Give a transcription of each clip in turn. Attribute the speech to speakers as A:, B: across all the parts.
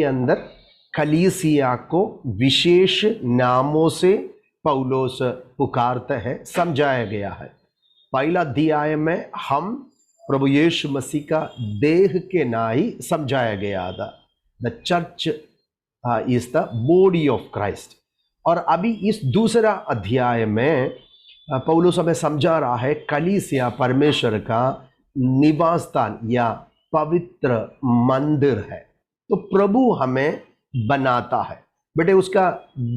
A: के अंदर कलीसिया को विशेष नामों से पौलुस पुकारते हैं, समझाया गया है। पहला अध्याय में हम प्रभु यीशु मसीह का देह के नाई समझाया गया था। The church is the body of Christ. और अभी इस दूसरा अध्याय में पौलुस हमें समझा रहा है कलीसिया परमेश्वर का निवास स्थान या पवित्र मंदिर है। तो प्रभु हमें बनाता है। बेटे उसका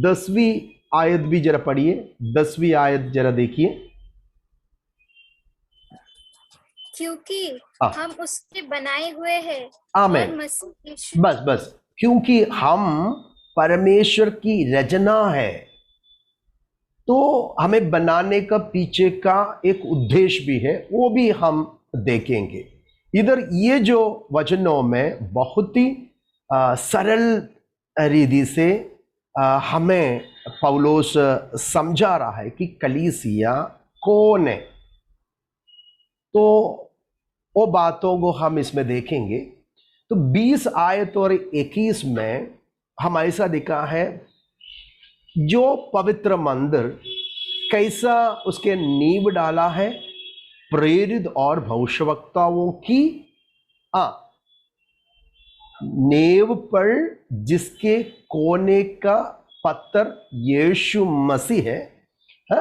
A: 10वीं आयत भी जरा पढ़िए, 10वीं आयत जरा देखिए।
B: क्योंकि हम उसके बनाए हुए हैं।
A: आमीन। बस क्योंकि हम परमेश्वर की रचना है, तो हमें बनाने का पीछे का एक उद्देश्य भी है, वो भी हम देखेंगे। इधर ये जो वचनों में बहुत ही सरल रीति से हमें पौलुस समझा रहा है कि कलीसिया कौन है। तो वो बातों को हम इसमें देखेंगे। तो 20 आयत और 21 में हम ऐसा दिखा है जो पवित्र मंदिर कैसा उसके नींव डाला है प्रेरित और भविष्यवक्ताओं की नींव पर, जिसके कोने का पत्थर यीशु मसीह है,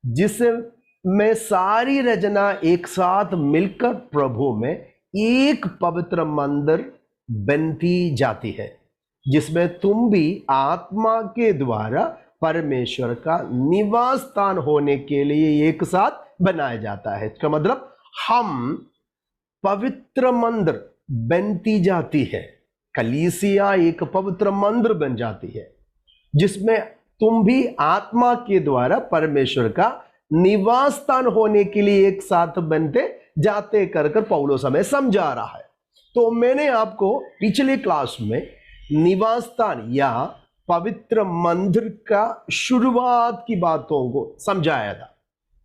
A: जिसमें सारी रचना एक साथ मिलकर प्रभु में एक पवित्र मंदिर बनती जाती है, जिसमें तुम भी आत्मा के द्वारा परमेश्वर का निवास स्थान होने के लिए एक साथ बनाया जाता है। इसका मतलब हम पवित्र मंदिर बनती जाती है। कलीसिया एक पवित्र मंदिर बन जाती है, जिसमें तुम भी आत्मा के द्वारा परमेश्वर का निवास स्थान होने के लिए एक साथ बनते जाते कर पौलुस हमें समझा रहा है। तो मैंने आपको पिछले क्लास में निवास स्थान या पवित्र मंदिर का शुरुआत की बातों को समझाया था।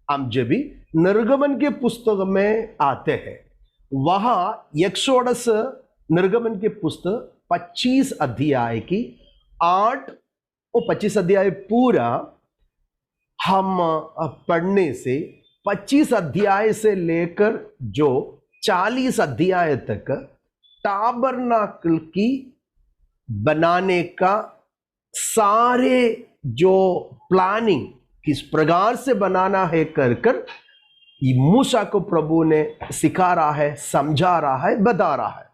A: हम जब भी निर्गमन के पुस्तक में आते हैं, वहां एक्सोडस निर्गमन के पुस्तक 25 अध्याय की 8 और 25 अध्याय पूरा हम पढ़ने से 25 अध्याय से लेकर जो 40 अध्याय तक टाबरनाकल की बनाने का सारे जो प्लानिंग किस प्रकार से बनाना है कर मूसा को प्रभु ने सिखा रहा है, समझा रहा है, बता रहा है।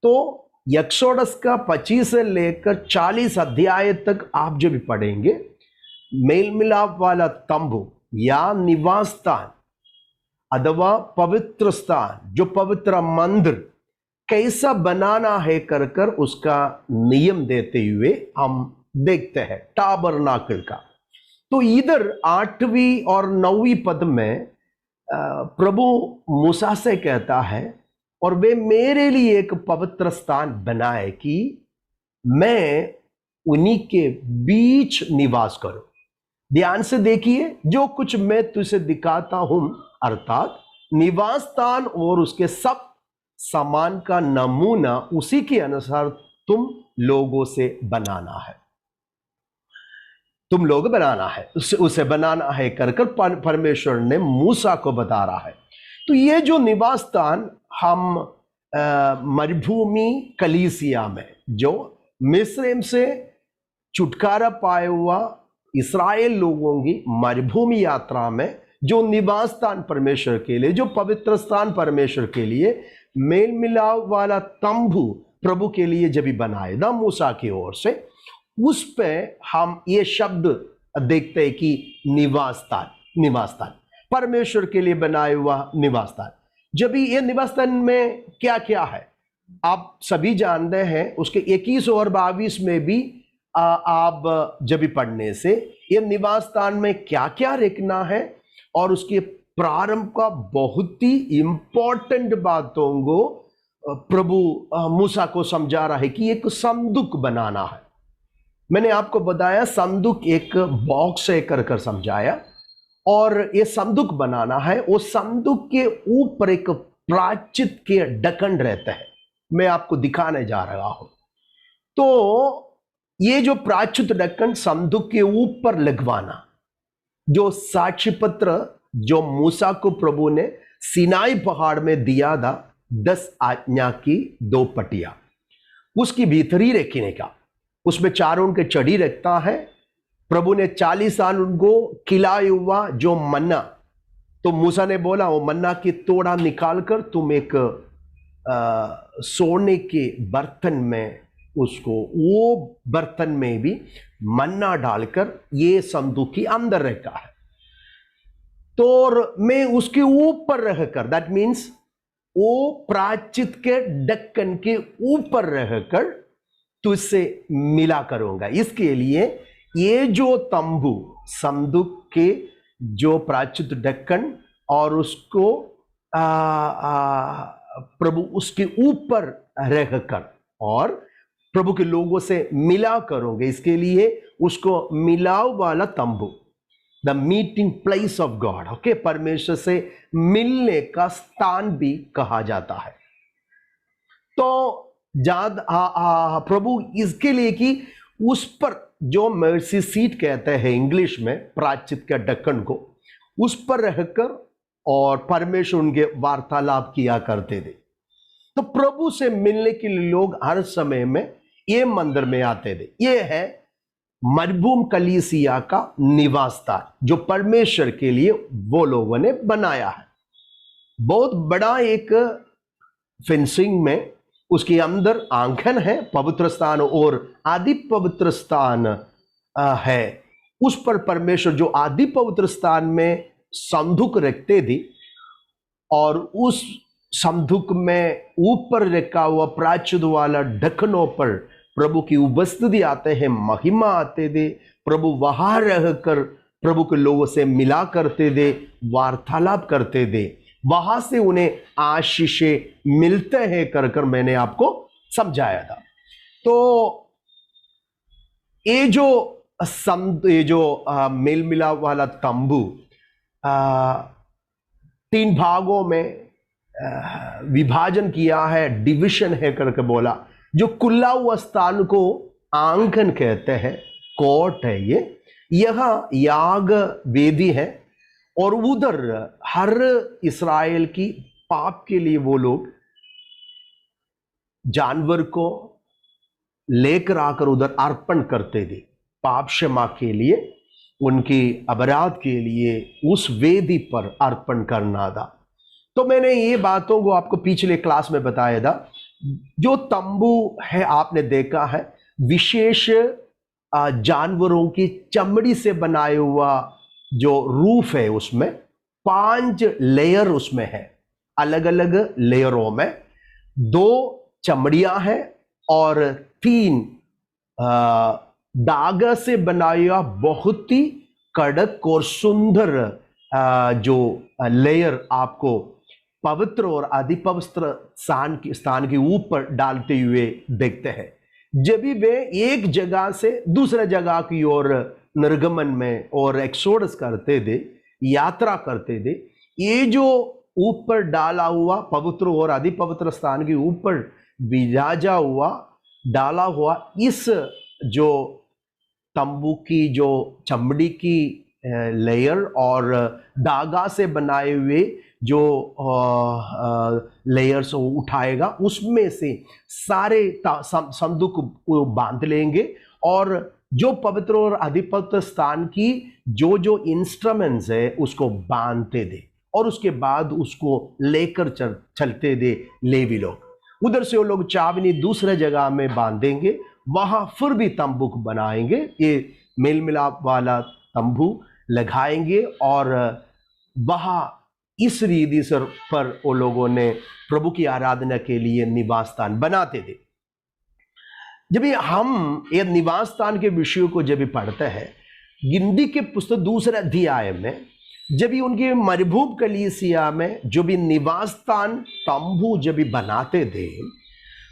A: तो एक्सोडस का 25 से लेकर 40 अध्याय तक आप जो भी पढ़ेंगे, मेल मिलाप वाला तंबू या निवास स्थान अथवा पवित्र स्थान, जो पवित्र मंदिर कैसा बनाना है कर उसका नियम देते हुए हम देखते हैं टाबरनाकल का। तो इधर 8वीं और 9वीं पद में प्रभु मूसा से कहता है, और वे मेरे लिए एक पवित्र स्थान बनाए कि मैं उन्हीं के बीच निवास करूं। ध्यान से देखिए, जो कुछ मैं तुझे दिखाता हूं, अर्थात निवास स्थान और उसके सब सामान का नमूना उसी के अनुसार तुम लोगों से बनाना है, तुम लोग बनाना है, उसे बनाना है कर परमेश्वर ने मूसा को बता रहा है। तो ये जो निवास स्थान हम मरुभूमि कलीसिया में, जो मिस्र से छुटकारा पाए हुआ इस्राएल लोगों की मरुभूमि यात्रा में जो निवास स्थान परमेश्वर के लिए, जो पवित्र स्थान परमेश्वर के लिए मेल मिलाप वाला तंबू प्रभु के लिए जब भी बनाए था मूसा की ओर से, उस पे हम ये शब्द देखते हैं कि निवास स्थान, निवास स्थान परमेश्वर के लिए बनाया हुआ निवास स्थान। जब भी ये निवास स्थान में क्या क्या है आप सभी जानते हैं, उसके 21 और 22 में भी आप जब भी पढ़ने से ये निवास स्थान में क्या क्या रखना है, और उसके प्रारंभ का बहुत ही इंपॉर्टेंट बातों को प्रभु मूसा को समझा रहा है कि एक संदूक बनाना है। मैंने आपको बताया संदूक एक बॉक्स है कर समझाया, और ये संदूक बनाना है। वो संदूक के ऊपर एक प्रायश्चित के ढक्कन रहता है, मैं आपको दिखाने जा रहा हूं। तो ये जो प्रायश्चित ढक्कन संदूक के ऊपर लगवाना, जो साक्षी पत्र जो मूसा को प्रभु ने सिनाई पहाड़ में दिया था, 10 आज्ञा की 2 पटिया, उसकी भीतरी रखने का, उसमें चारों उनके चढ़ी रखता है। प्रभु ने 40 साल उनको खिलाया हुआ जो मन्ना, तो मूसा ने बोला वो मन्ना की तोड़ा निकालकर तुम एक सोने के बर्तन में उसको, वो बर्तन में भी मन्ना डालकर ये संदूक के अंदर रखा है। तो मैं उसके ऊपर रहकर, दैट मीन्स वो प्रायश्चित के ढक्कन के ऊपर रहकर तुझसे मिला करूंगा। इसके लिए ये जो तंबू, संदूक के जो प्रायश्चित ढक्कन और उसको प्रभु उसके ऊपर रहकर और प्रभु के लोगों से मिला करोगे, इसके लिए उसको मिलाव वाला तंबू, the meeting place of God, okay, परमेश्वर से मिलने का स्थान भी कहा जाता है। तो प्रभु इसके लिए कि उस पर जो मर्सी सीट कहते हैं इंग्लिश में, प्रायश्चित के ढक्कन को, उस पर रहकर और परमेश्वर उनके वार्तालाप किया करते थे। तो प्रभु से मिलने के लिए लोग हर समय में ये मंदिर में आते थे। ये है मरबूम कलीसिया का निवास स्थान, जो परमेश्वर के लिए वो लोगों ने बनाया है। बहुत बड़ा एक फेंसिंग में उसके अंदर आंगन है, पवित्र स्थान और आदि पवित्र स्थान है। उस पर परमेश्वर जो आदि पवित्र स्थान में संदूक रखते थे, और उस संदूक में ऊपर रखा हुआ प्रायश्चित वाला ढक्कनों पर प्रभु की उपस्थिति आते हैं, महिमा आते थे। प्रभु वहां रहकर प्रभु के लोगों से मिला करते थे, वार्तालाप करते थे, वहां से उन्हें आशीषें मिलते हैं कर मैंने आपको समझाया था। तो ये जो मेल मिलाप वाला तंबू 3 भागों में विभाजन किया है, डिविजन है करके बोला। जो खुला हुआ स्थान को आंगन कहते हैं, कोर्ट है ये, यह याग वेदी है, और उधर हर इस्राएल की पाप के लिए वो लोग जानवर को लेकर आकर उधर अर्पण करते थे, पाप क्षमा के लिए, उनकी अपराध के लिए उस वेदी पर अर्पण करना था। तो मैंने ये बातों को आपको पिछले क्लास में बताया था। जो तंबू है आपने देखा है, विशेष जानवरों की चमड़ी से बनाया हुआ जो रूफ है, उसमें 5 लेयर उसमें है, अलग अलग लेयरों में 2 चमड़ियां हैं और 3 धागा से बनाया बहुत ही कड़क और सुंदर जो लेयर आपको पवित्र और अधिपवित्र स्थान के ऊपर डालते हुए देखते हैं। जब भी वे एक जगह से दूसरे जगह की ओर निर्गमन में और एक्सोडस करते थे, यात्रा करते थे, ये जो ऊपर डाला हुआ पवित्र और अधिपवित्र स्थान के ऊपर बिराजा हुआ डाला हुआ इस जो तंबू की जो चमड़ी की लेयर और धागा से बनाए हुए जो लेयर्स उठाएगा, उसमें से सारे संदूक को बांध लेंगे, और जो पवित्र और अधिपवित्र स्थान की जो जो इंस्ट्रूमेंट्स है उसको बांधते थे, और उसके बाद उसको लेकर चलते थे लेवी लोग। उधर से वो लोग चावनी दूसरे जगह में बांधेंगे, वहां फिर भी तंबू बनाएंगे, ये मेल मिलाप वाला तंबू लगाएंगे, और वहां इस रीति से पर वो लोगों ने प्रभु की आराधना के लिए निवास स्थान बनाते थे। जब हम ये निवास स्थान के विषयों को जब पढ़ते हैं, गिनती के पुस्तक 2 अध्याय में, जब उनके मरबूब कलीसिया में जो भी निवास स्थान तंबू जब बनाते थे,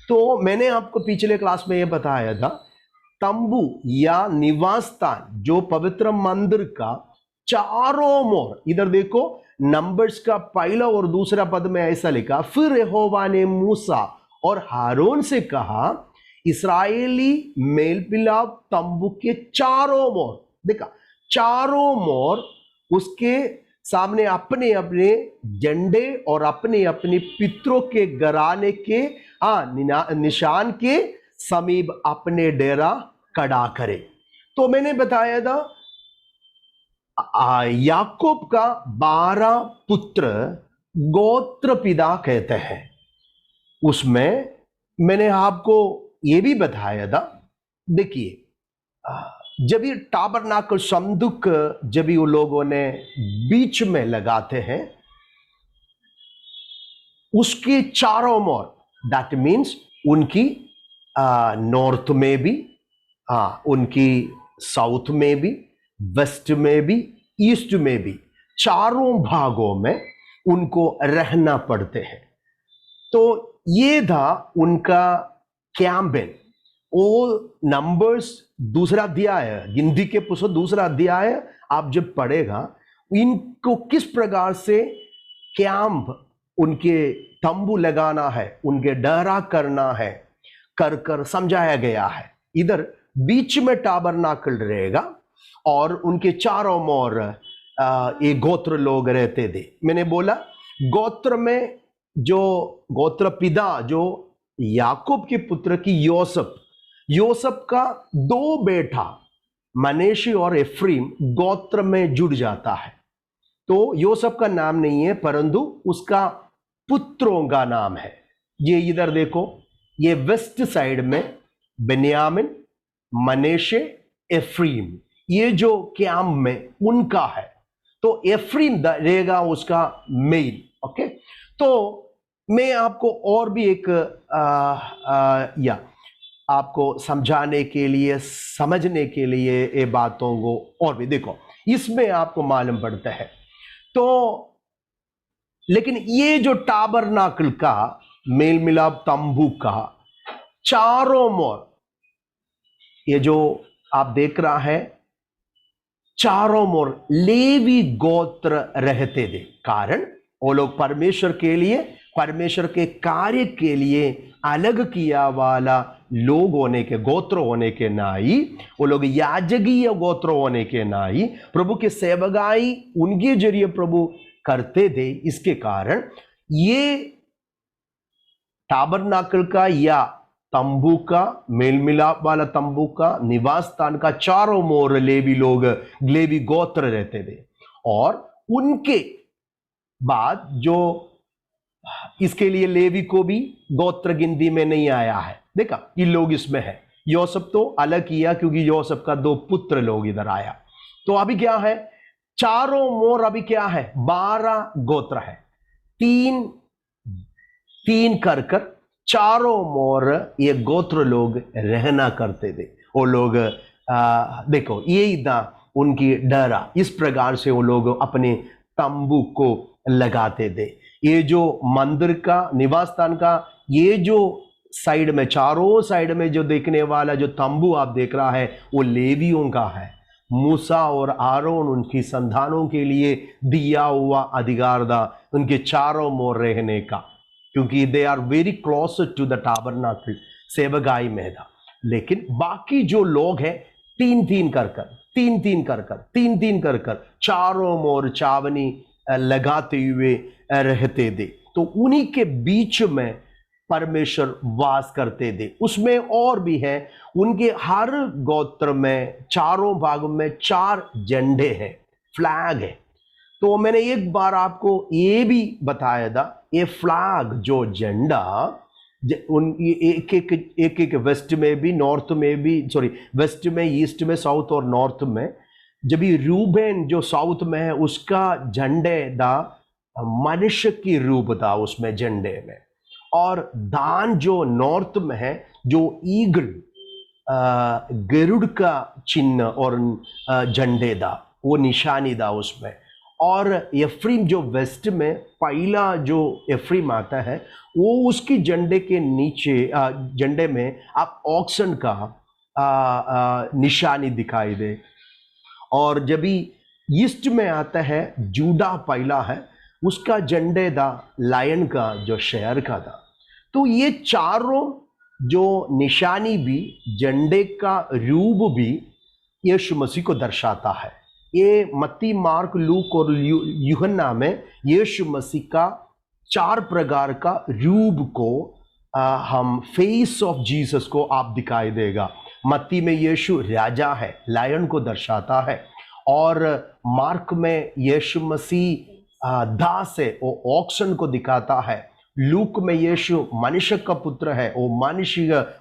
A: तो मैंने आपको पिछले क्लास में ये बताया था, तंबू या निवास स्थान जो पवित्र मंदिर का चारों ओर, इधर देखो नंबर्स का पहला और दूसरा पद में ऐसा लिखा, फिर यहोवा ने मूसा और हारून से कहा, इस्राएली मेल मिलाप तंबू के चारों ओर, देखा, चारों ओर उसके सामने अपने अपने झंडे और अपने अपने पितरों के घराने के निशान के समीप अपने डेरा खड़ा करे। तो मैंने बताया था याकूब का 12 पुत्र गोत्र पिता कहते हैं। उसमें मैंने आपको ये भी बताया था, देखिए जब ये टाबरनाकल संदूक जब ये लोगों ने बीच में लगाते हैं, उसके चारों ओर, दैट मीन्स उनकी नॉर्थ में भी, उनकी साउथ में भी, वेस्ट में भी, ईस्ट में भी, चारों भागों में उनको रहना पड़ते हैं। तो ये था उनका कैंपेन। वो नंबर्स दूसरा अध्याय, गिनती के पुस्तक दूसरा अध्याय आप जब पढ़ेगा, इनको किस प्रकार से कैंप, उनके तंबू लगाना है, उनके डेरा करना है, कर कर समझाया गया है। इधर बीच में टाबरनाकल रहेगा और उनके चारों ओर ये गोत्र लोग रहते थे। मैंने बोला गोत्र में जो गोत्र पिता जो याकूब के पुत्र की योसेफ का 2 बेटा मनेशी और एफ्रीम गोत्र में जुड़ जाता है। तो योसेफ का नाम नहीं है, परंतु उसका पुत्रों का नाम है। ये इधर देखो, ये वेस्ट साइड में बेन्यामिन, मनेशे, एफ्रीम, ये जो कैंप में उनका है। तो एफ्रीम रहेगा उसका मेन। ओके, तो मैं आपको और भी एक या आपको समझाने के लिए, समझने के लिए ये बातों को और भी देखो, इसमें आपको मालूम पड़ता है। तो लेकिन ये जो टाबरनाकल का मेल मिलाप तंबू का चारों ओर, ये जो आप देख रहा है, चारों ओर लेवी गोत्र रहते थे। कारण वो लोग परमेश्वर के लिए, परमेश्वर के कार्य के लिए अलग किया वाला लोग होने के, गोत्र होने के नाई, वो लोग याजकीय गोत्र होने के नाई प्रभु के सेवकाई उनके जरिए प्रभु करते थे। इसके कारण ये टाबरनाकल का या तंबू का, मेल मिलाप वाला तंबू का निवास स्थान का चारों ओर लेवी लोग, लेवी गोत्र रहते थे। और उनके बाद जो इसके लिए लेवी को भी गोत्र गिनती में नहीं आया है। देखा, ये लोग इसमें है। योसेफ तो अलग किया क्योंकि योसेफ का 2 पुत्र लोग इधर आया। तो अभी क्या है, चारों ओर अभी क्या है, 12 गोत्र है, 3 कर चारों ओर ये गोत्र लोग रहना करते थे। वो लोग देखो, ये था उनकी डेरा। इस प्रकार से वो लोग अपने तंबू को लगाते थे। ये जो मंदिर का, निवास स्थान का, ये जो साइड में, चारों साइड में जो देखने वाला जो तंबू आप देख रहा है, वो लेवियों का है। मूसा और आरोन उनकी संतानों के लिए दिया हुआ अधिकार था उनके चारों ओर रहने का, क्योंकि they are very close to the tabernacle, सेवकाई में था। लेकिन बाकी जो लोग हैं, 3-3 कर चारों ओर चावनी लगाते हुए रहते थे। तो उन्हीं के बीच में परमेश्वर वास करते थे। उसमें और भी है, उनके हर गोत्र में चारों भागों में 4 झंडे हैं, फ्लैग है। तो मैंने एक बार आपको ये भी बताया था, ये फ्लैग जो झंडा एक वेस्ट में भी, नॉर्थ में भी, सॉरी वेस्ट में, ईस्ट में, साउथ और नॉर्थ में, जब ये रूबेन जो साउथ में है उसका झंडे दा मनुष्य की रूप था उसमें झंडे में, और दान जो नॉर्थ में है जो ईगल गरुड़ का चिन्ह और झंडे दा वो निशानी दा उसमें। और एफ्रीम जो वेस्ट में पहला जो एफ्रीम आता है वो उसकी झंडे के नीचे, झंडे में आप ऑक्सन का निशानी दिखाई दे। और जब भी ईस्ट में आता है जूडा पहला है, उसका झंडे दा लायन का जो शहर का था। तो ये चारों जो निशानी भी, झंडे का रूप भी यीशु मसीह को दर्शाता है। ये मत्ती, मार्क, लूक और यूहन्ना में यीशु मसीह का 4 प्रकार का रूप को हम फेस ऑफ जीसस को आप दिखाई देगा। मत्ती में यीशु राजा है, लायन को दर्शाता है, और मार्क में यीशु मसीह दास है, वो ऑक्सन को दिखाता है। लूक में यीशु मनुष्य का पुत्र है, वो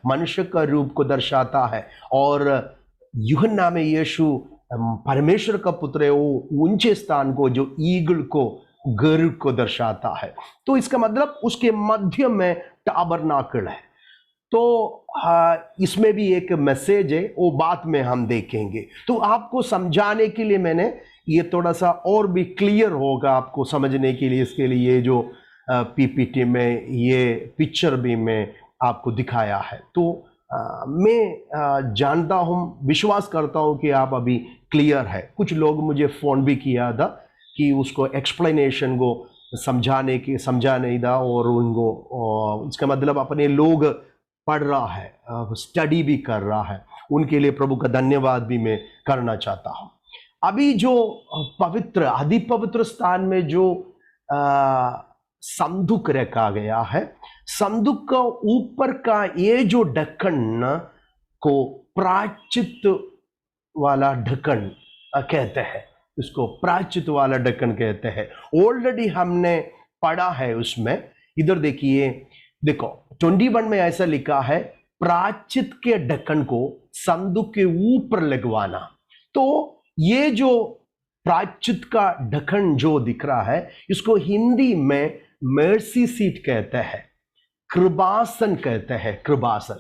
A: मनुष्य का रूप को दर्शाता है, और यूहन्ना में यीशु परमेश्वर का पुत्र है, वो ऊंचे स्थान को, जो ईगल को, गरुड़ को दर्शाता है। तो इसका मतलब उसके मध्य में टाबरनाकल है। तो इसमें भी एक मैसेज है, वो बात में हम देखेंगे। तो आपको समझाने के लिए मैंने ये थोड़ा सा और भी क्लियर होगा आपको समझने के लिए, इसके लिए जो पीपीटी में ये पिक्चर भी मैं आपको दिखाया है। तो मैं जानता हूँ, विश्वास करता हूँ कि आप अभी क्लियर है। कुछ लोग मुझे फ़ोन भी किया था कि उसको एक्सप्लेनेशन को समझा नहीं था, और उनको इसका मतलब अपने लोग पढ़ रहा है, स्टडी भी कर रहा है, उनके लिए प्रभु का धन्यवाद भी मैं करना चाहता हूँ। अभी जो पवित्र, अति पवित्र स्थान में जो संदूक रखा गया है, संदूक का ऊपर का ये जो ढक्कन को प्रायश्चित वाला ढक्कन कहते हैं, इसको प्रायश्चित वाला ढक्कन कहते हैं। ऑलरेडी हमने पढ़ा है उसमें। इधर देखिए, देखो 21 में ऐसा लिखा है, प्रायश्चित के ढक्कन को संदूक के ऊपर लगवाना। तो ये जो प्रायश्चित का ढक्कन जो दिख रहा है, इसको हिंदी में मर्सी सीट कहते हैं, कृपासन कहते हैं, कृपासन।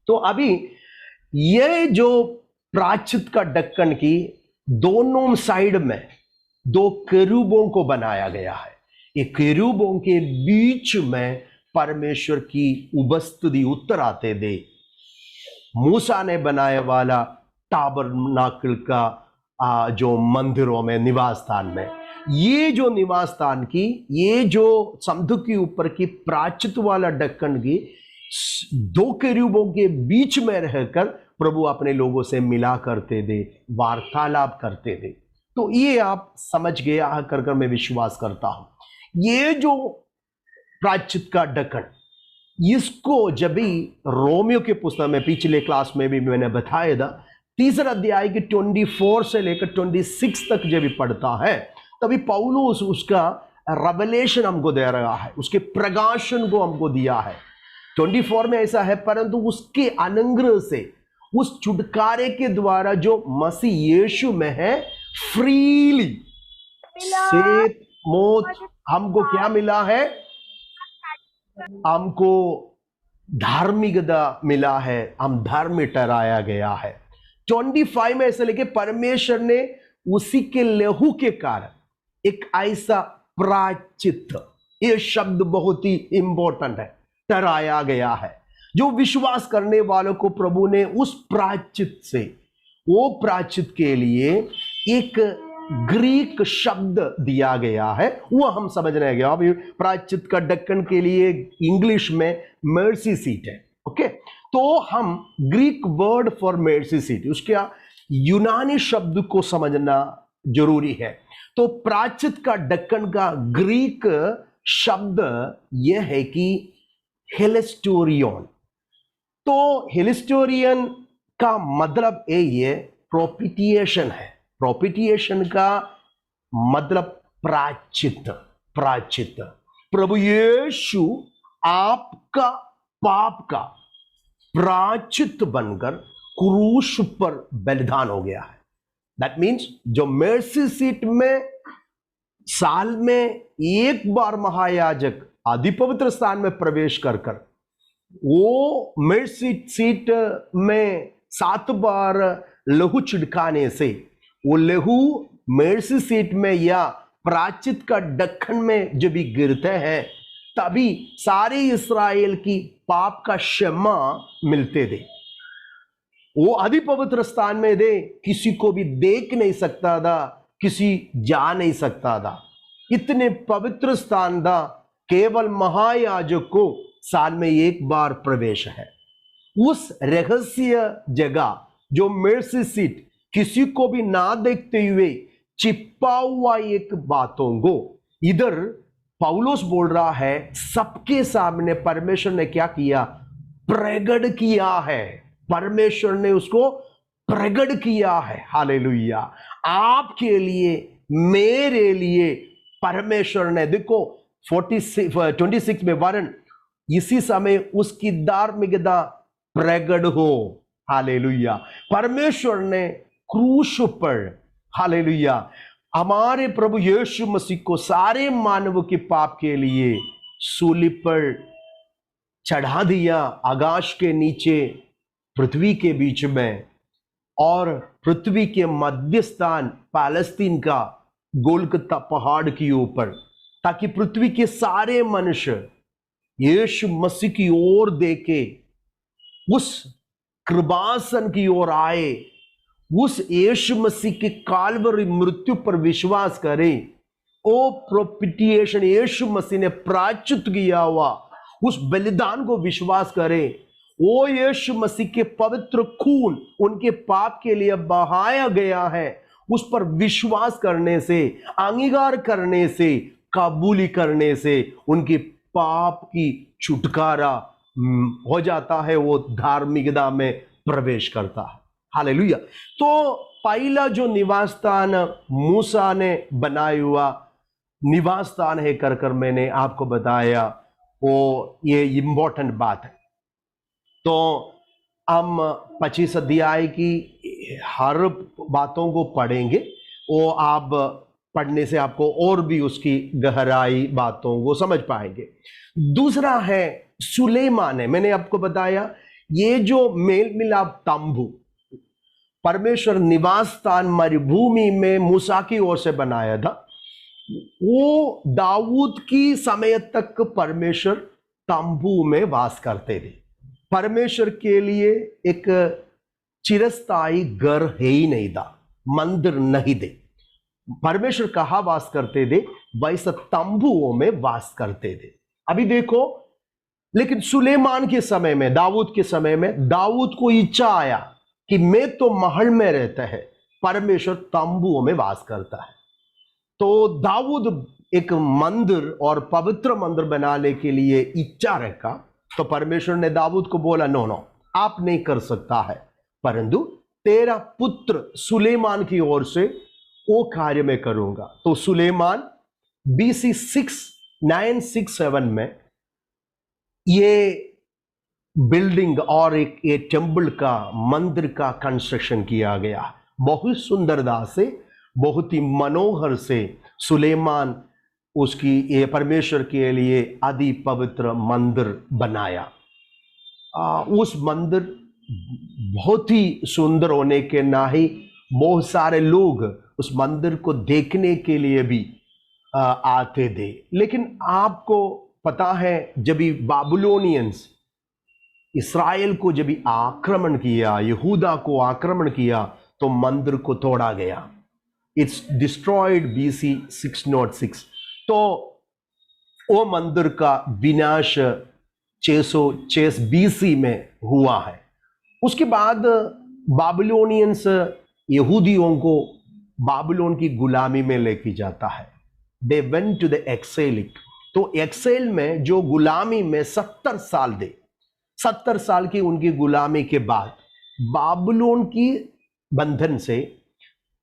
A: तो अभी ये जो प्रायश्चित का ढक्कन की दोनों साइड में 2 केरूबों को बनाया गया है। ये केरूबों के बीच में परमेश्वर की उपस्थिति उतर आते दे। मूसा ने बनाया वाला टाबरनाकल का जो मंदिरों में निवास स्थान में, ये जो निवास स्थान की, ये जो संदूक के ऊपर की प्रायश्चित वाला ढक्कन की 2 केरूबों के बीच में रहकर प्रभु अपने लोगों से मिला करते थे, वार्तालाप करते थे। तो ये आप समझ गया कर मैं विश्वास करता हूं। ये जो प्रायश्चित का ढक्कन, इसको जब भी रोमियो के पुस्तक में पिछले क्लास में भी मैंने बताया था, 3 अध्याय के 24 से लेकर 26 तक जब भी पढ़ता है, तभी पौलुस उसका रेवलेशन हमको दे रहा है, उसके प्रकाशन को हमको दिया है। 24 में ऐसा है, परंतु उसके अनुग्रह से, उस छुटकारे के द्वारा जो मसीह यीशु में है, फ्रीली से मौत हमको क्या मिला है? हमको धार्मिकता मिला है, हम धार्मिक ठहराया गया है। 25 में ऐसा लिखे, परमेश्वर ने उसी के लहू के कारण एक ऐसा प्रायश्चित, ये शब्द बहुत ही इंपॉर्टेंट है, ठहराया गया है, जो विश्वास करने वालों को प्रभु ने उस प्रायश्चित से, वो प्रायश्चित के लिए एक ग्रीक शब्द दिया गया है, वो हम समझ रहे हैं। अभी प्रायश्चित का ढक्कन के लिए इंग्लिश में मर्सी सीट है, ओके। तो हम Greek word for mercy seat, उसका यूनानी शब्द को समझना जरूरी है। तो प्रायश्चित का ढक्कन का ग्रीक शब्द यह है कि हेलेस्टोरियन। तो हेलेस्टोरियन का मतलब ये प्रोपिटिएशन है। प्रोपिटिएशन का मतलब प्रायश्चित, प्रायश्चित। प्रभु यीशु आपका पाप का प्रायश्चित बनकर क्रूस पर बलिदान हो गया है। दैट मीन्स जो मर्सी सीट में साल में एक बार महायाजक आदि पवित्र स्थान में प्रवेश कर वो मर्सी सीट में 7 बार लहू छिड़काने से, वो लहू मर्सी सीट में या प्रायश्चित का ढक्कन में जब भी गिरते हैं, तभी सारे इस्राएल की पाप का क्षमा मिलते थे। वो आदि पवित्र स्थान में दे, किसी को भी देख नहीं सकता था, किसी जा नहीं सकता था। इतने पवित्र स्थान था, केवल महायाजक को साल में एक बार प्रवेश है। उस रहस्य जगह जो मेर्सी सीट किसी को भी ना देखते हुए छिपा हुआ एक बातों को इधर पौलुस बोल रहा है, सबके सामने परमेश्वर ने क्या किया? प्रकट किया है। परमेश्वर ने उसको प्रकट किया है। हालेलुया। आपके लिए, मेरे लिए परमेश्वर ने, देखो 26 में वरन इसी समय उसकी धार्मिकता प्रकट हो। हालेलुया। परमेश्वर ने क्रूस पर, हालेलुया, हमारे प्रभु यीशु मसीह को सारे मानव के पाप के लिए सूली पर चढ़ा दिया, आकाश के नीचे पृथ्वी के बीच में, और पृथ्वी के मध्य स्थान पैलेस्तीन का गोलगत्ता पहाड़ के ऊपर, ताकि पृथ्वी के सारे मनुष्य यीशु मसीह की ओर देखे, उस कृपासन की ओर आए, उस यीशु मसीह के काल्वरी मृत्यु पर विश्वास करें। ओ प्रोपिटिएशन, यीशु मसीह ने प्रायश्चित किया हुआ उस बलिदान को विश्वास करें। ओ यीशु मसीह के पवित्र खून उनके पाप के लिए बहाया गया है, उस पर विश्वास करने से, अंगीकार करने से, कबूली करने से उनके पाप की छुटकारा हो जाता है, वो धार्मिकता में प्रवेश करता है। हालेलुया। तो पहला जो निवास स्थान मूसा ने बनाया हुआ निवास स्थान है कर मैंने आपको बताया, वो ये इंपॉर्टेंट बात है। तो हम 25 अध्याय की हर बातों को पढ़ेंगे, वो आप पढ़ने से आपको और भी उसकी गहराई बातों को समझ पाएंगे। दूसरा है सुलेमान है। मैंने आपको बताया ये जो मेल मिलाप तंबू परमेश्वर निवास स्थान मरुभूमि में मूसा की ओर से बनाया था, वो दाऊद की समय तक परमेश्वर तंबू में वास करते थे। परमेश्वर के लिए एक चिरस्थायी घर है ही नहीं था, मंदिर नहीं थे। परमेश्वर कहाँ वास करते थे? वैसा तंबुओं में वास करते थे। अभी देखो, लेकिन सुलेमान के समय में, दाऊद के समय में, दाऊद को इच्छा आया कि मैं तो महल में रहता है, परमेश्वर तंबुओं में वास करता है। तो दाऊद एक मंदिर और पवित्र मंदिर बनाने के लिए इच्छा रखा। तो परमेश्वर ने दाऊद को बोला, नो नो, आप नहीं कर सकता है, परंतु तेरा पुत्र सुलेमान की ओर से वो कार्य में करूंगा। तो सुलेमान BC 967 में ये बिल्डिंग और एक ये टेम्पल का, मंदिर का कंस्ट्रक्शन किया गया। बहुत सुंदरता से, बहुत ही मनोहर से सुलेमान उसकी ये परमेश्वर के लिए अति पवित्र मंदिर बनाया। उस मंदिर बहुत ही सुंदर होने के नाते बहुत सारे लोग उस मंदिर को देखने के लिए भी आते थे। लेकिन आपको पता है, जब भी बाबुलोनियंस इस्राएल को जब भी आक्रमण किया, यहूदा को आक्रमण किया, तो मंदिर को तोड़ा गया। It's destroyed BC 606। तो वो मंदिर का विनाश 606 BC में हुआ है। उसके बाद बाबिलोनियंस यहूदियों को बाबिलोन की गुलामी में लेके जाता है। They went to the exile. तो एक्सेल में जो गुलामी में 70 साल दे, 70 साल की उनकी गुलामी के बाद बाबिलोन की बंधन से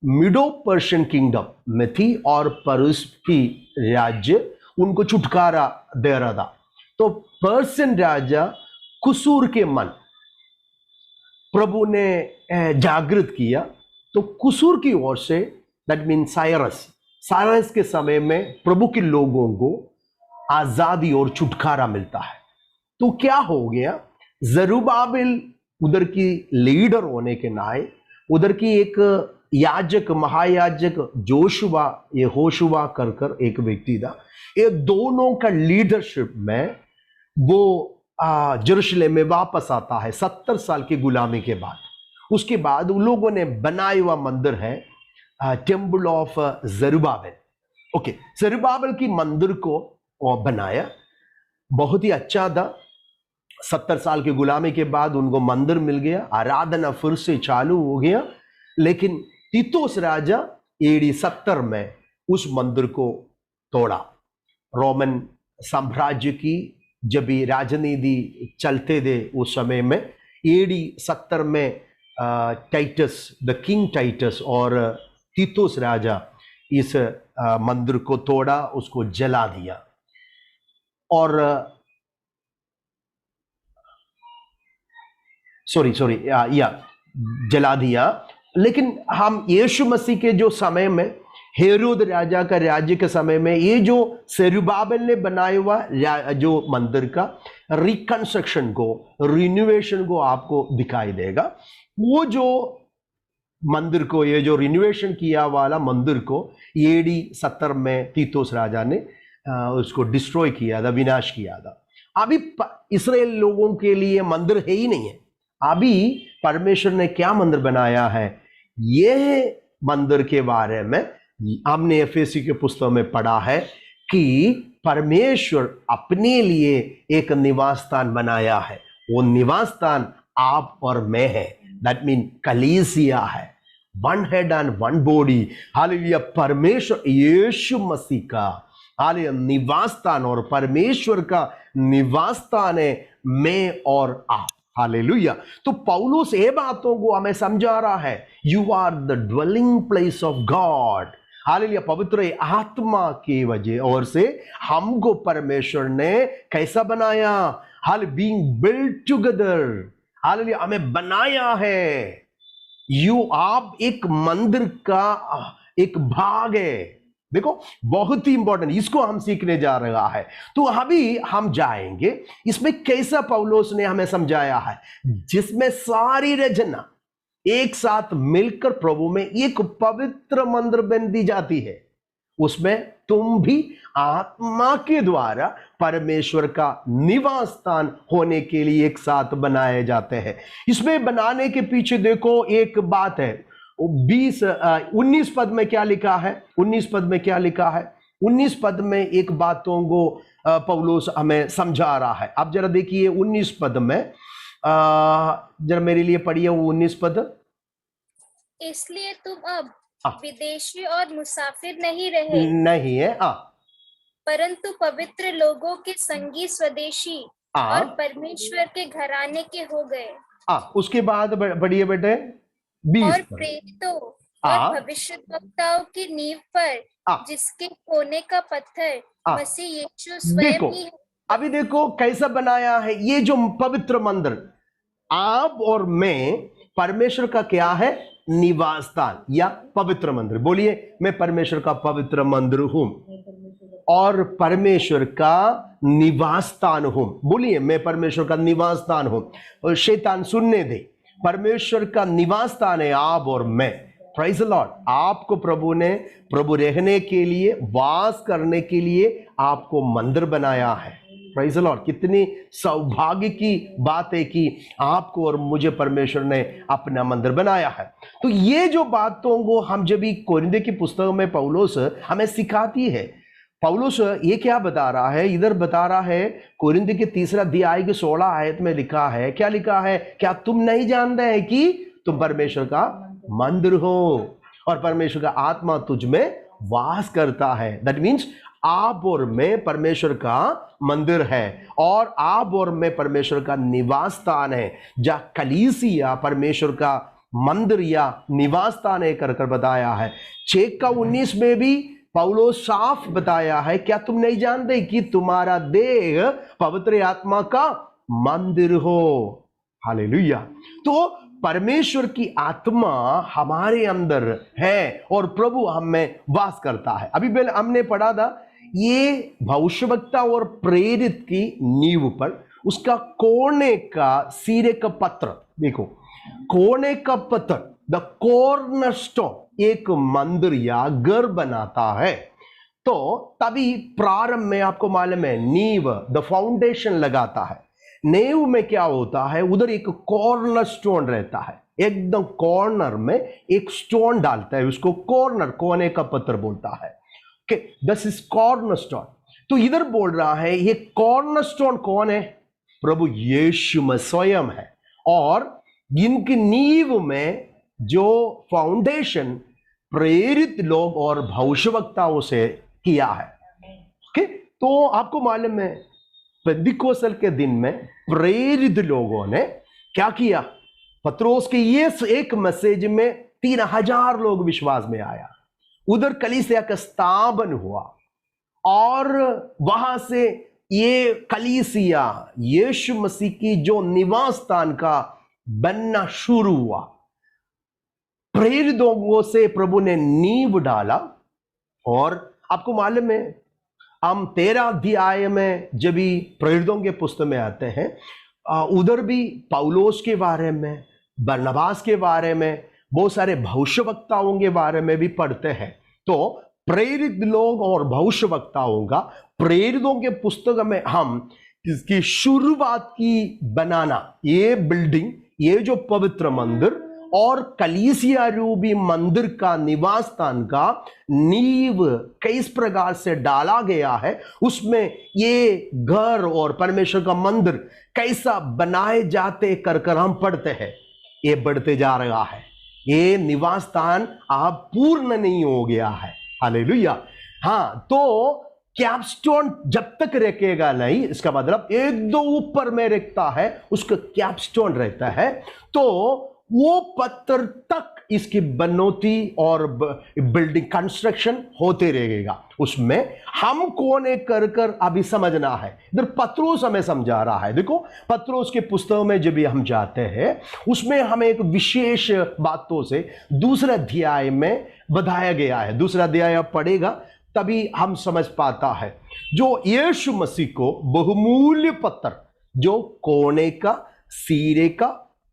A: मिडो पर्शियन किंगडम में थी और पर्स की राज्य उनको छुटकारा दे रहा था। तो पर्शियन राजा कुसूर के मन प्रभु ने जागृत किया। तो कुसूर की ओर से, दैट मीन साइरस के समय में प्रभु के लोगों को आजादी और छुटकारा मिलता है। तो क्या हो गया, जरुब्बाबिल उधर की लीडर होने के नाते, उधर की एक याजक, महायाजक जोशुआ, यहोशुआ कर एक व्यक्ति था। ये दोनों का लीडरशिप में वो यरूशलेम में वापस आता है 70 साल की गुलामी के बाद। उसके बाद उन लोगों ने बनाया हुआ मंदिर है टेम्पल ऑफ जरुब्बाबिल। ओके, जरुब्बाबिल की मंदिर को बनाया, बहुत ही अच्छा था। 70 साल की गुलामी के बाद उनको मंदिर मिल गया, आराधना फिर से चालू हो गया। लेकिन तीतुस राजा AD 70 में उस मंदिर को तोड़ा। रोमन साम्राज्य की जब भी राजनीति चलते थे उस समय में AD 70 में टाइटस, द किंग टाइटस और तीतुस राजा इस मंदिर को तोड़ा, उसको जला दिया और जला दिया। लेकिन हम यीशु मसीह के जो समय में, हेरोद राजा का राज्य के समय में, ये जो सेरुबाबेल ने बनाया हुआ जो मंदिर का रिकंस्ट्रक्शन को, रिनोवेशन को आपको दिखाई देगा। वो जो मंदिर को, ये जो रिनोवेशन किया वाला मंदिर को AD 70 में तीतुस राजा ने उसको डिस्ट्रॉय किया था, विनाश किया था। अभी इस्राएल लोगों के लिए मंदिर है ही नहीं है। अभी परमेश्वर ने क्या मंदिर बनाया है, यह मंदिर के बारे में हमने एफएसी के पुस्तक में पढ़ा है कि परमेश्वर अपने लिए एक निवास स्थान बनाया है। वो निवास स्थान आप और मैं है। दैट मीन कलीसिया है, one head and one body. Hallelujah. परमेश्वर यीशु मसीह का हालेलुया निवास स्थान और परमेश्वर का निवास स्थान है मैं और आप। हालेलुया। तो पौलुस ये बातों को हमें समझा रहा है, you are the dwelling place of God. Hallelujah. पवित्र आत्मा की वजह और से हमको परमेश्वर ने कैसा बनाया, हाल बीइंग बिल्ट टुगेदर। हालेलुया, हमें बनाया है। आप एक मंदिर का एक भाग है। देखो बहुत ही इंपॉर्टेंट, इसको हम सीखने जा रहा है। तो अभी हम जाएंगे इसमें कैसा पौलुस ने हमें समझाया है, जिसमें सारी रचना एक साथ मिलकर प्रभु में एक पवित्र मंदिर बन दी जाती है। उसमें तुम भी आत्मा के द्वारा परमेश्वर का निवास स्थान होने के लिए एक साथ बनाए जाते हैं। इसमें बनाने के पीछे देखो एक बात है। 19 पद में क्या लिखा है, 19 पद में क्या लिखा है, 19 पद में एक बातों को पौलुस हमें समझा रहा है। अब जरा देखिए 19 पद में, जरा मेरे लिए पढ़िए वो 19 पद।
B: इसलिए तुम अब विदेशी और मुसाफिर नहीं रहे,
A: नहीं है
B: परंतु पवित्र लोगों के संगी स्वदेशी और परमेश्वर के घराने के हो गए।
A: उसके बाद बढ़िए बेटे 20
B: और प्रेरितों और भविष्यद्वक्ताओं की नींव पर जिसके कोने का पत्थर मसीह यीशु स्वयं ही है।
A: अभी देखो कैसा बनाया है ये जो पवित्र मंदिर। आप और मैं परमेश्वर का क्या है, निवास स्थान या पवित्र मंदिर। बोलिए, मैं परमेश्वर का पवित्र मंदिर हूं और परमेश्वर का निवास स्थान हूं। बोलिए, मैं परमेश्वर का निवास स्थान हूं। और शैतान सुनने दे, परमेश्वर का निवास स्थान है आप और मैं। Praise the Lord. आपको प्रभु रहने के लिए, वास करने के लिए आपको मंदिर बनाया है। Praise the Lord. कितनी सौभाग्य की बात है कि आपको और मुझे परमेश्वर ने अपना मंदिर बनाया है। तो ये जो बातों को हम जब भी कोरिन्थियों की पुस्तक में पौलुस हमें सिखाती है, पौलुस ये क्या बता रहा है, इधर बता रहा है कोरिन्थियों के 3 अध्याय के 16 आयत में लिखा है, क्या लिखा है, क्या तुम नहीं जानते हैं कि तुम परमेश्वर का मंदिर हो और परमेश्वर का आत्मा तुझ में वास करता है। दैट मीन्स आप और मैं परमेश्वर का मंदिर है और आप और मैं परमेश्वर का निवास स्थान है। जहाँ कलीसिया परमेश्वर का मंदिर या निवास स्थान है कर बताया है। 6:19 में भी पौलुस साफ बताया है, क्या तुम नहीं जानते कि तुम्हारा देह पवित्र आत्मा का मंदिर हो। हालेलुया। तो परमेश्वर की आत्मा हमारे अंदर है और प्रभु हमें वास करता है। अभी पहले हमने पढ़ा था, ये भविष्यवक्ता और प्रेरित की नींव पर उसका कोने का सिरे का पत्र, देखो कोने का पत्र, द कॉर्नरस्टोन, एक मंदिर या घर बनाता है। तो तभी प्रारंभ में आपको मालूम है नींव, द फाउंडेशन लगाता है। नींव में क्या होता है, उधर एक कॉर्नर स्टोन रहता है, एकदम कॉर्नर में एक स्टोन डालता है, उसको कॉर्नर, कोने का पत्थर बोलता है। This is corner stone. तो इधर बोल रहा है ये कॉर्नर स्टोन कौन है, प्रभु यीशु मसीह स्वयं है, और इनकी नींव में जो फाउंडेशन प्रेरित लोग और भविष्यवक्ताओं से किया है। ओके, तो आपको मालूम है पेंतिकोस्तेल के दिन में प्रेरित लोगों ने क्या किया? पत्रोस के ये एक मैसेज में 3000 लोग विश्वास में आया, उधर कलीसिया का स्थापन हुआ, और वहां से ये कलीसिया यीशु मसीह की जो निवास स्थान का बनना शुरू हुआ। प्रेरित लोगों से प्रभु ने नींव डाला, और आपको मालूम है हम 13 अध्याय में जब भी प्रेरितों के पुस्तक में आते हैं, उधर भी पौलुस के बारे में, बरनबास के बारे में, बहुत सारे भविष्यवक्ताओं के बारे में भी पढ़ते हैं। तो प्रेरित लोग और भविष्यवक्ताओं का प्रेरितों के पुस्तक में हम इसकी शुरुआत की बनाना, ये बिल्डिंग, ये जो पवित्र मंदिर और कलीसिया रूपी मंदिर का निवास स्थान का नींव किस प्रकार से डाला गया है, उसमें ये घर और परमेश्वर का मंदिर कैसा बनाए जाते कर हम पढ़ते हैं। ये बढ़ते जा रहा है, ये निवास स्थान आप पूर्ण नहीं हो गया है। हालेलुया। हाँ, तो कैपस्टोन जब तक रखेगा नहीं, इसका मतलब एक दो ऊपर में रखता है, उसका कैपस्टोन रहता है, तो वो पत्थर तक इसकी बनोती और बिल्डिंग कंस्ट्रक्शन होते रहेगा। उसमें हम कोने कर अभी समझना है। इधर पत्रोस हमें समझा रहा है। देखो, पत्रोस के पुस्तकों में जब भी हम जाते हैं, उसमें हमें एक विशेष बातों से दूसरे अध्याय में बताया गया है। दूसरा अध्याय आप पढ़ेगा तभी हम समझ पाता है। जो यीशु मसीह को बहुमूल्य पत्थर, जो कोने का, सिरे का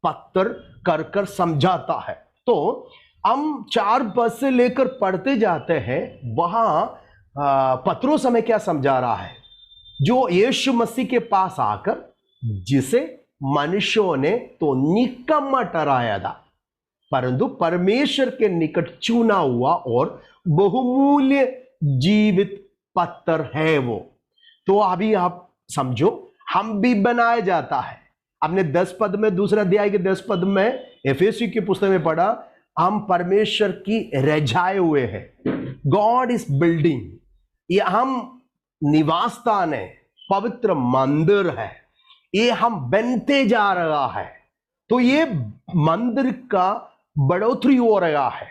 A: पत्थर कर समझाता है। तो हम 4 पद से लेकर पढ़ते जाते हैं, वहां पत्रोस हमें क्या समझा रहा है? जो यीशु मसीह के पास आकर, जिसे मनुष्यों ने तो निकम्मा ठहराया था, परंतु परमेश्वर के निकट चुना हुआ और बहुमूल्य जीवित पत्थर है वो। तो अभी आप समझो, हम भी बनाया जाता है। हमने 10 पद में, दूसरा अध्याय के 10 पद में एफेसी की पुस्तक में पढ़ा, हम परमेश्वर की रजाए हुए हैं। गॉड इज बिल्डिंग, ये हम निवास स्थान है, पवित्र मंदिर है, ये हम बनते जा रहा है। तो ये मंदिर का बढ़ोतरी हो रहा है।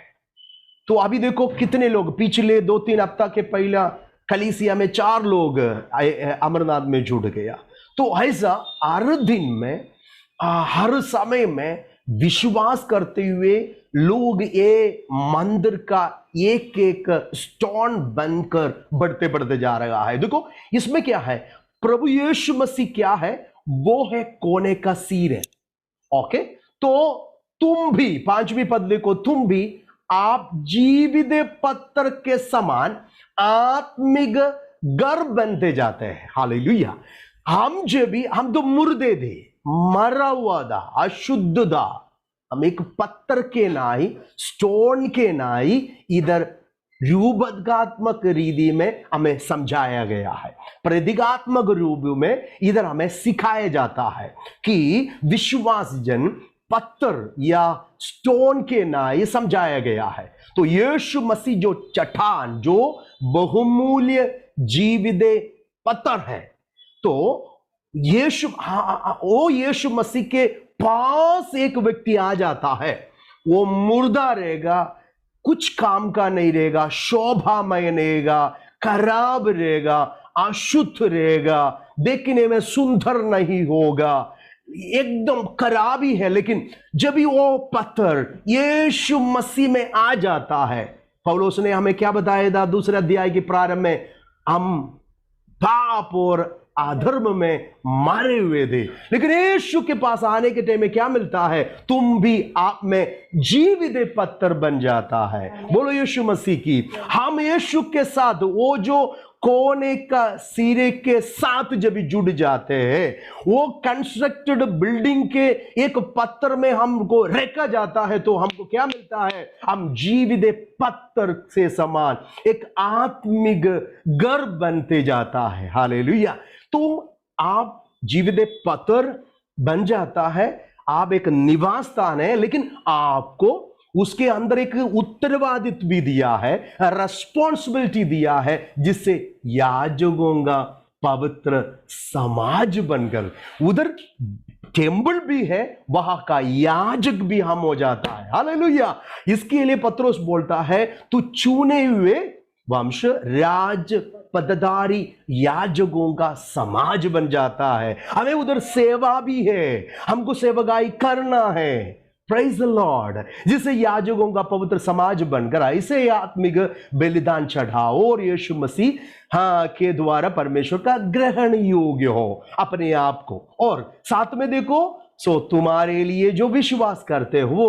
A: तो अभी देखो कितने लोग, पिछले 2-3 हफ्ता के पहला कलीसिया में 4 लोग अमरनाथ में जुड़ गया। तो ऐसा हर दिन में, हर समय में विश्वास करते हुए लोग ये मंदिर का एक एक स्टोन बनकर बढ़ते बढ़ते जा रहा है। देखो इसमें क्या है, प्रभु यीशु मसीह क्या है, वो है कोने का सिर है। ओके, तो तुम भी, 5वीं पद देखो, तुम भी आप जीवित पत्थर के समान आत्मिक घर बनते जाते हैं। हालेलुया। हम तो मुर्दे थे, मरा हुआ था, अशुद्ध था। हम एक पत्थर के नाई, स्टोन के नाई, इधर रूपकात्मक रीति में हमें समझाया गया है, प्रतीकात्मक रूप में इधर हमें सिखाया जाता है कि विश्वास जन पत्थर या स्टोन के नाई समझाया गया है। तो यीशु मसीह जो चट्टान, जो बहुमूल्य जीवित पत्थर है, तो यीशु मसीह के पास एक व्यक्ति आ जाता है, वो मुर्दा रहेगा, कुछ काम का नहीं रहेगा, शोभामय रहेगा, खराब रहेगा, अशुद्ध रहेगा, देखने में सुंदर नहीं होगा, एकदम खराब ही है। लेकिन जब भी वो पत्थर यीशु मसीह में आ जाता है, पौलुस ने हमें क्या बताया था दूसरे अध्याय के प्रारंभ में, हम पाप और अधर्म में मारे हुए थे, लेकिन यीशु के पास आने के टाइम में क्या मिलता है, तुम भी आप में जीवित पत्थर बन जाता है। बोलो यीशु मसीह की। हम यीशु के साथ, वो जो कोने का सिरे के साथ जब जुड़ जाते हैं, वो कंस्ट्रक्टेड बिल्डिंग के एक पत्थर में हमको रखा जाता है, तो हमको क्या मिलता है, हम जीवित पत्थर से समान एक आत्मिक घर बनते जाता है। हालेलुया। तो आप जीवित पत्थर बन जाता है। आप एक निवास स्थान है, लेकिन आपको उसके अंदर एक उत्तरवादित्व भी दिया है, रेस्पॉन्सिबिलिटी दिया है, जिससे याजकों का पवित्र समाज बनकर, उधर टेम्पल भी है, वहां का याजक भी हम हो जाता है। हालेलुया। इसके लिए पत्रोस बोलता है, तू चुने हुए वंश, राज पदधारी याजकों का समाज बन जाता है। हमें उधर सेवा भी है, हमको सेवकाई करना है। Praise the Lord. जिसे याजकों का पवित्र समाज बनकर ऐसे आत्मिक बलिदान चढ़ाओ और यीशु मसीह के द्वारा परमेश्वर का ग्रहण योग्य हो अपने आप को। और साथ में देखो, सो तुम्हारे लिए जो विश्वास करते हो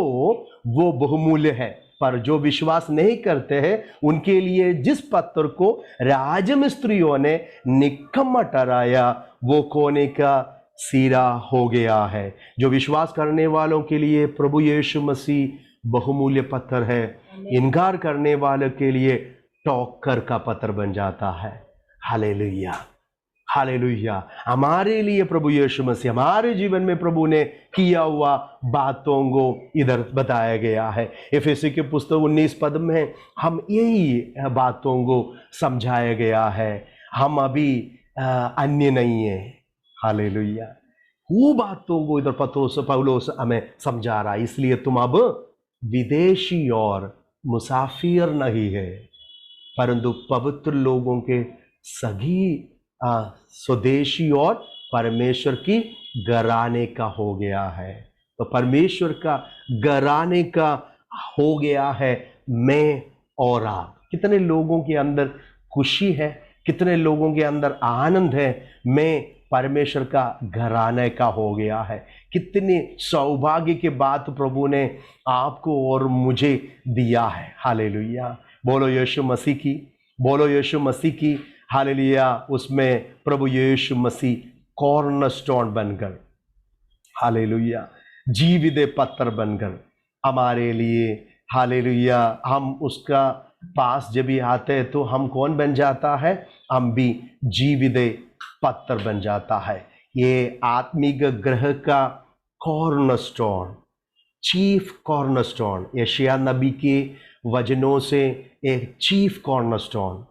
A: वो बहुमूल्य है, पर जो विश्वास नहीं करते हैं उनके लिए जिस पत्थर को राजमिस्त्रियों ने निकम्मा ठहराया, वो कोने का सिरा हो गया है। जो विश्वास करने वालों के लिए प्रभु यीशु मसीह बहुमूल्य पत्थर है, इनकार करने वालों के लिए टोकर का पत्थर बन जाता है। Hallelujah, hallelujah. हमारे लिए प्रभु यीशु मसीह, हमारे जीवन में प्रभु ने किया हुआ बातों को इधर बताया गया है। एफेसी के पुस्तक 19 पद में हम यही बातों को समझाया गया है। हम अभी अन्य नहीं है। हालेलुया। वो बातों को इधर पौलुस हमें समझा रहा है। इसलिए तुम अब विदेशी और मुसाफिर नहीं है, परंतु पवित्र लोगों के सगी स्वदेशी और परमेश्वर की घराने का हो गया है। तो परमेश्वर का घराने का हो गया है मैं और आप। कितने लोगों के अंदर खुशी है, कितने लोगों के अंदर आनंद है। मैं परमेश्वर का घराने का हो गया है। कितनी सौभाग्य की बात प्रभु ने आपको और मुझे दिया है। हालेलुया। बोलो यीशु मसीह की, बोलो यीशु मसीह की। हालेलुया। उसमें प्रभु यीशु मसीह कॉर्नरस्टोन बनकर, हालेलुया, जीवित पत्थर बनकर हमारे लिए, हालेलुया, हम उसका पास जब भी आते हैं तो हम कौन बन जाता है? हम भी जीवित पत्थर बन जाता है। ये आत्मिक ग्रह का कॉर्नरस्टोन, चीफ कॉर्नरस्टोन, यशायाह नबी के वचनों से एक चीफ कॉर्नरस्टोन,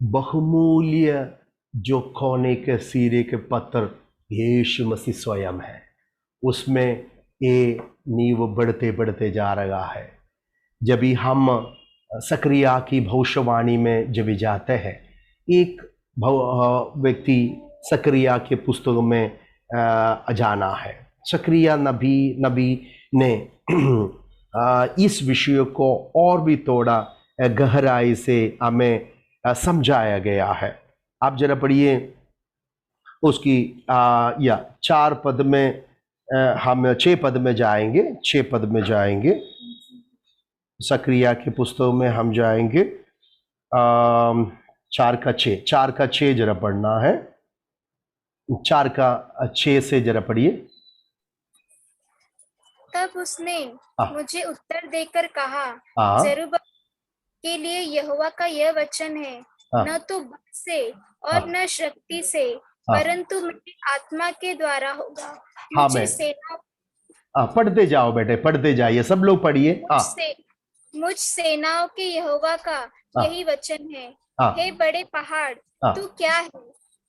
A: बहुमूल्य जो कोने के सिरे के पत्थर यीशु मसीह स्वयं है। उसमें ये नींव बढ़ते बढ़ते जा रहा है। जब भी हम सकरिया की भविष्यवाणी में जब भी जाते हैं, एक व्यक्ति सकरिया के पुस्तकों में जाना है। सकरिया नबी ने इस विषय को और भी थोड़ा गहराई से हमें समझाया गया है। आप जरा पढ़िए उसकी या 4 पद में, हम 6 पद में जाएंगे, 6 पद में जाएंगे। सकरिया के पुस्तक में हम जाएंगे 4 का 6 जरा पढ़ना है। 4 का 6 से जरा पढ़िए।
B: तब उसने मुझे उत्तर देकर कहा, जरुब्बाबेल के लिए यहोवा का यह वचन है, न तो बल से और न शक्ति से, परंतु मेरी आत्मा के द्वारा होगा। मुझे सेना,
A: पढ़ते जाओ बेटे, पढ़ते जाइए, सब लोग पढ़िए।
B: मुझ सेनाओं के यहोवा का यही वचन है, हे बड़े पहाड़, तू क्या है?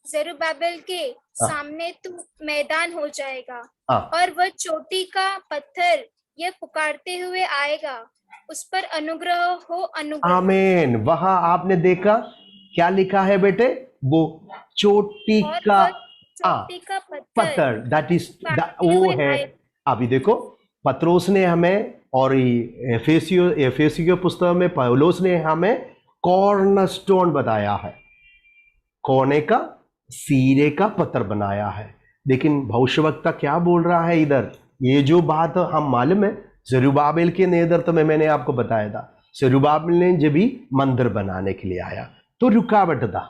B: जरुब्बाबेल के सामने तू मैदान हो जाएगा, और वह चोटी का पत्थर यह पुकारते हुए आएगा, उस पर अनुग्रह हो, अनुग्रह। आमीन।
A: वहां आपने देखा क्या लिखा है बेटे? वो चोटी का पत्थर, दैट इज वो है। अभी देखो, पत्रोस ने हमें, और एफेसियों पुस्तक में पौलुस ने हमें कॉर्नरस्टोन बताया है, कोने का सिरे का पत्थर बनाया है। लेकिन भविष्यवक्ता क्या बोल रहा है इधर? ये जो बात हम मालूम है, जरुब्बाबेल के नेतृत्व में मैंने आपको बताया था। जरुब्बाबेल ने जब भी मंदिर बनाने के लिए आया तो रुकावट था,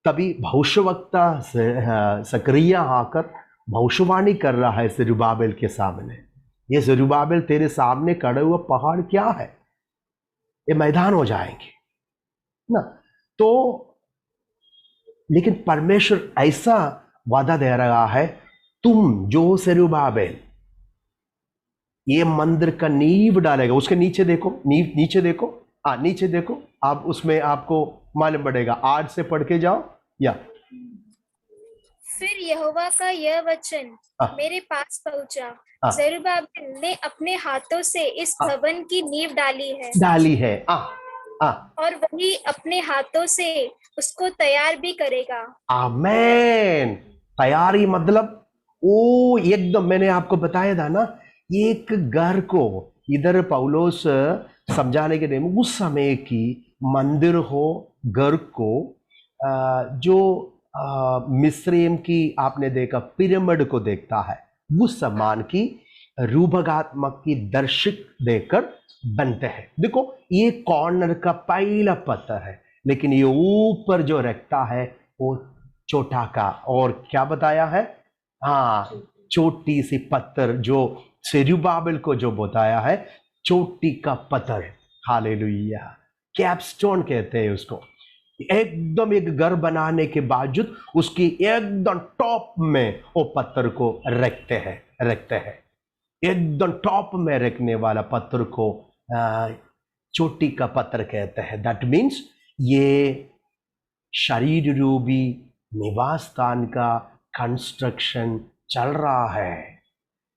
A: तभी भविष्यवक्ता सकरिया आकर भविष्यवाणी कर रहा है जरुब्बाबेल के सामने, ये जरुब्बाबेल तेरे सामने खड़े हुए पहाड़ क्या है? ये मैदान हो जाएंगे ना। तो लेकिन परमेश्वर ऐसा वादा दे रहा है, तुम जो सेरुब्बाबेल ये मंदिर का नींव डालेगा, उसके नीचे देखो, नींव नीचे देखो, नीचे देखो आप, उसमें आपको मालूम पड़ेगा। 8 से पढ़ के जाओ। या
B: फिर यहोवा का यह वचन मेरे पास पहुंचा, जरुब्बाबेल ने अपने हाथों से इस भवन की नींव डाली है
A: और
B: वही अपने हाथों से उसको तैयार भी करेगा।
A: आमेन। तैयारी मतलब वो एकदम, मैंने आपको बताया था ना, एक घर को इधर पौलुस समझाने के लिए, उस समय की मंदिर हो, घर को जो मिस्रैम की आपने देखा पिरामिड को देखता है, उस समान की रूपकात्मक की दर्शक देकर बनते हैं। देखो ये कॉर्नर का पहला पत्थर है, लेकिन ये ऊपर जो रखता है वो छोटा का, और क्या बताया है, छोटी सी पत्थर जो सेरुब्बाबेल को जो बताया है, छोटी का पत्थर। हालेलुया। कैपस्टोन कहते हैं उसको। एकदम एक घर बनाने के बावजूद उसकी एकदम टॉप में वो पत्थर को रखते हैं। एकदम टॉप में रखने वाला पत्थर को चोटी का पत्थर कहते हैं। दैट मीन्स ये शरीर रूपी निवास स्थान का कंस्ट्रक्शन चल रहा है।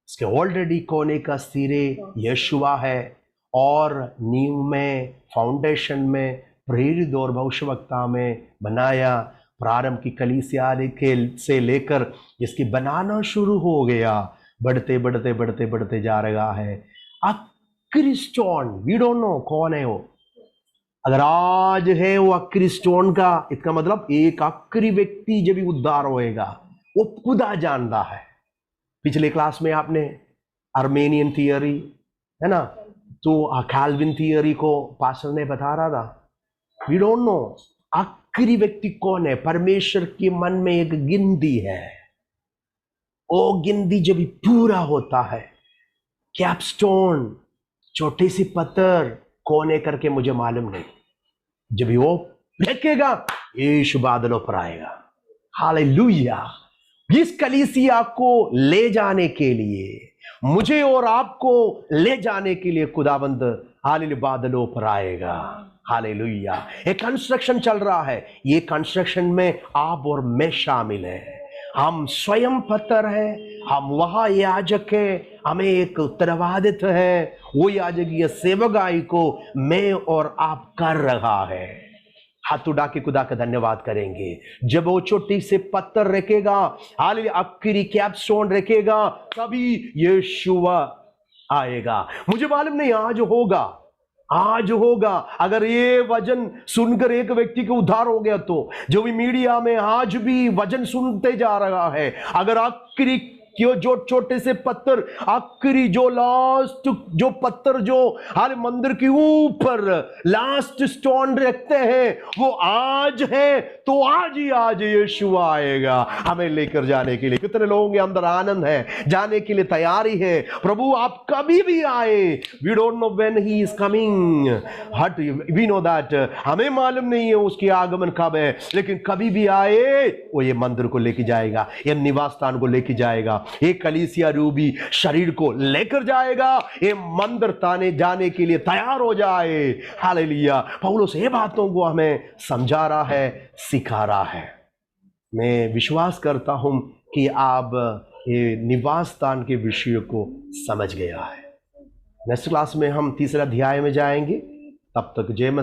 A: इसके ऑलरेडी कोने का सिरे यीशुआ है, और नींव में, फाउंडेशन में, प्रेरित और भविष्यवक्ता में बनाया। प्रारंभ की कलीसिया से लेकर इसकी बनाना शुरू हो गया, बढ़ते बढ़ते बढ़ते बढ़ते जा रहा है। आखिरी स्टोन, वी डोंट नो कौन है वो। अगर आज है वो आखिरी स्टोन का, इसका मतलब एक आखिरी व्यक्ति जब भी उद्धार होएगा वो खुदा जानता है। पिछले क्लास में आपने आर्मेनियन थियरी है ना, तो कैल्विन थियरी को पास्टर ने बता रहा था। वी डोंट नो आखिरी व्यक्ति कौन है। परमेश्वर के मन में एक गिनती है, वो गिनती जब भी पूरा होता है, कैपस्टोन छोटी सी पत्थर कौन है करके मुझे मालूम नहीं, जब भी वो फेंकेगा यीशु बादलों पर आएगा। हालेलुया। इस कलीसिया को ले जाने के लिए, मुझे और आपको ले जाने के लिए खुदाबंद हालेलुया बादलों पर आएगा। हालेलुया। एक कंस्ट्रक्शन चल रहा है, ये कंस्ट्रक्शन में आप और मैं शामिल है। हम स्वयं पत्थर है, हम वहां याजक है, हमें एक उत्तरवादित है। वो याजकीय सेवकाई को मैं और आप कर रहा है। हाथ उठा के खुदा का धन्यवाद करेंगे। जब वो छोटी से पत्थर रखेगा, हालेलुया आखिरी कैपस्टोन रखेगा, तभी यीशुआ आएगा। मुझे मालूम नहीं आज होगा। अगर ये वचन सुनकर एक व्यक्ति को उद्धार हो गया, तो जो भी मीडिया में आज भी वचन सुनते जा रहा है, अगर आखिरी क्यों जो छोटे से पत्थर, आखिरी जो लास्ट जो पत्थर जो हर मंदिर के ऊपर लास्ट स्टोन रखते हैं, वो आज है, तो आज ही आज यीशु आएगा हमें लेकर जाने के लिए। कितने लोगों के अंदर आनंद है, जाने के लिए तैयारी है। प्रभु आप कभी भी आए, we don't know when he is coming, but we know that, हमें मालूम नहीं है उसकी आगमन कब है, लेकिन कभी भी आए वो ये मंदिर को लेके जाएगा, ये निवास स्थान को लेके जाएगा, एक कलीसिया रूबी शरीर को लेकर जाएगा, ये मंदिर ताने जाने के लिए तैयार हो जाए। हालेलुया। पौलुस ये बातों को हमें समझा रहा है, सिखा रहा है। मैं विश्वास करता हूं कि आप ये निवास स्थान के विषय को समझ गया है। नेक्स्ट क्लास में हम तीसरा अध्याय में जाएंगे। तब तक जय मसीह।